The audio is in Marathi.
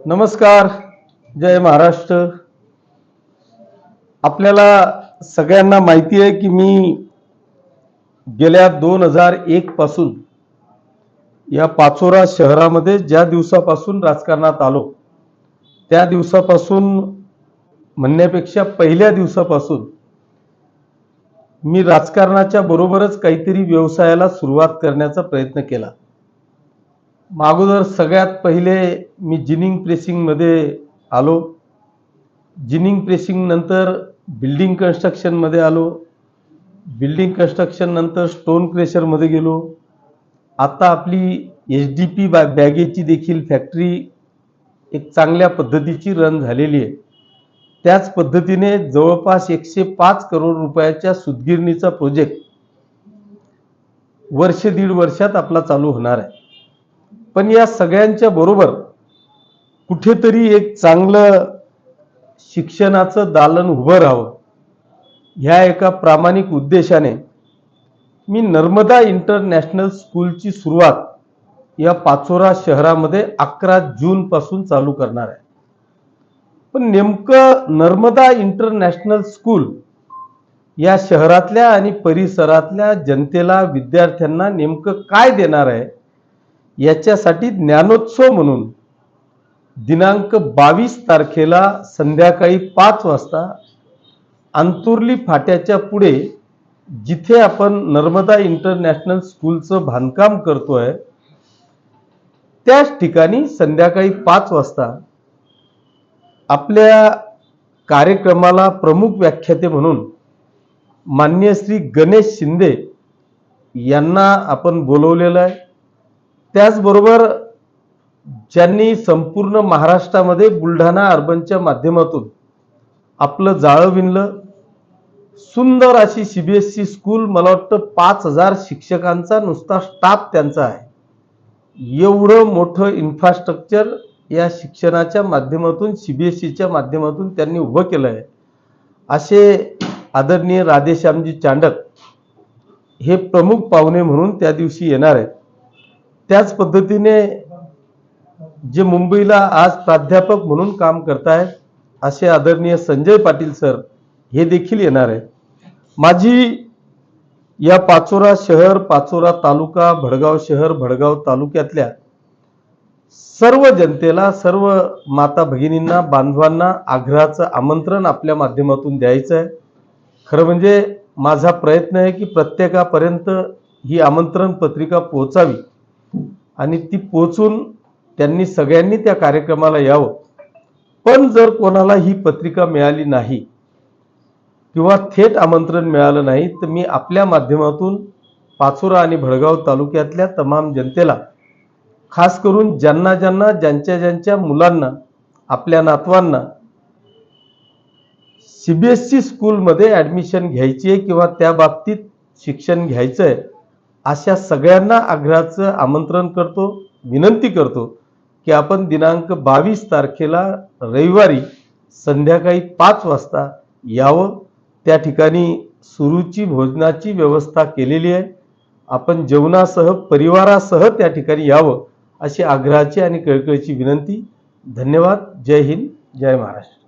नमस्कार. जय महाराष्ट्र. आपल्याला सगळ्यांना माहिती आहे की मी गेल्या 2001 पासून या पाचोरा शहरामध्ये ज्या दिवसापासून राजकारणात आलो त्या दिवसापासून म्हणण्यापेक्षा पहिल्या दिवसापासून मी राजकारणाच्या बरोबरच काहीतरी व्यवसायाला सुरुवात करण्याचा प्रयत्न केला. अगोदर सगळ्यात पहिले मी जिनिंग प्रेसिंगमध्ये आलो. जिनिंग प्रेसिंग नंतर बिल्डिंग कन्स्ट्रक्शनमध्ये आलो. बिल्डिंग कन्स्ट्रक्शन नंतर स्टोन क्रेशरमध्ये गेलो. आता आपली SDP बॅगेची देखील फॅक्टरी एक चांगल्या पद्धतीची रन झालेली आहे. त्याच पद्धतीने जवळपास 105 करोड रुपयाच्या सुतगिरणीचा प्रोजेक्ट वर्ष दीड वर्षात आपला चालू होणार आहे. पण या सगळ्यांच्या बरोबर कुठेतरी एक चांगलं शिक्षणाचं दालन उभं राहावं ह्या एका प्रामाणिक उद्देशाने मी नर्मदा इंटरनॅशनल स्कूलची सुरुवात या पाचोरा शहरामध्ये 11 जून पासून चालू करणार आहे. पण नेमकं नर्मदा इंटरनॅशनल स्कूल या शहरातल्या आणि परिसरातल्या जनतेला विद्यार्थ्यांना नेमकं काय देणार आहे याच्यासाठी ज्ञानोत्सव म्हणून दिनांक 22 तारखेला संध्याकाळी 5 वाजता अंतुर्ली फाट्याच्या पुढे जिथे आपण नर्मदा इंटरनॅशनल स्कूलचं बांधकाम करतोय त्याच ठिकाणी संध्याकाळी 5 वाजता आपल्या कार्यक्रमाला प्रमुख व्याख्याते म्हणून माननीय श्री गणेश शिंदे यांना आपण बोलवलेलं आहे. त्याचबरोबर ज्यांनी संपूर्ण महाराष्ट्रामध्ये बुलढाणा अर्बनच्या माध्यमातून आपलं जाळं विणलं, सुंदर अशी CBSE स्कूल, मला वाटतं 5000 शिक्षकांचा नुसता स्टाफ त्यांचा आहे. एवढं मोठं इन्फ्रास्ट्रक्चर या शिक्षणाच्या माध्यमातून CBSEच्या माध्यमातून त्यांनी उभं केलं आहे. असे आदरणीय राधेश्यामजी चांडक हे प्रमुख पाहुणे म्हणून त्या दिवशी येणार आहेत. त्याच पद्धतीने जे मुंबईला आज प्राध्यापक म्हणून काम करतायत असे आदरणीय संजय पाटील सर हे देखील येणार आहेत. माझी या पाचोरा शहर, पाचोरा तालुका, भडगाव शहर, भडगाव तालुक्यातल्या सर्व जनतेला, सर्व माता भगिनींना, बांधवांना आग्रहाचं आमंत्रण आपल्या माध्यमातून द्यायचं आहे. खरं म्हणजे माझा प्रयत्न आहे की प्रत्येकापर्यंत ही आमंत्रण पत्रिका पोहोचावी आणि ती पोहोचून त्यांनी सगळ्यांनी त्या कार्यक्रमाला यावं. पण जर कोणाला ही पत्रिका मिळाली नाही किंवा थेट आमंत्रण मिळालं नाही तर मी आपल्या माध्यमातून पाचोरा आणि भडगाव तालुक्यातल्या तमाम जनतेला, खास करून ज्यांच्या मुलांना, आपल्या नातवांना CBSE स्कूलमध्ये ॲडमिशन घ्यायची आहे किंवा त्या बाबतीत शिक्षण घ्यायचं आहे अशा सगळ्यांना आग्रहाचं आमंत्रण करतो, विनंती करतो की आपण दिनांक 22 तारखेला रविवारी संध्याकाळी 5 वाजता यावं. त्या ठिकाणी सुरुची भोजनाची व्यवस्था केलेली आहे. आपण जेवणासह, परिवारासह त्या ठिकाणी यावं अशी आग्रहाची आणि कळकळीची विनंती. धन्यवाद. जय हिंद, जय महाराष्ट्र.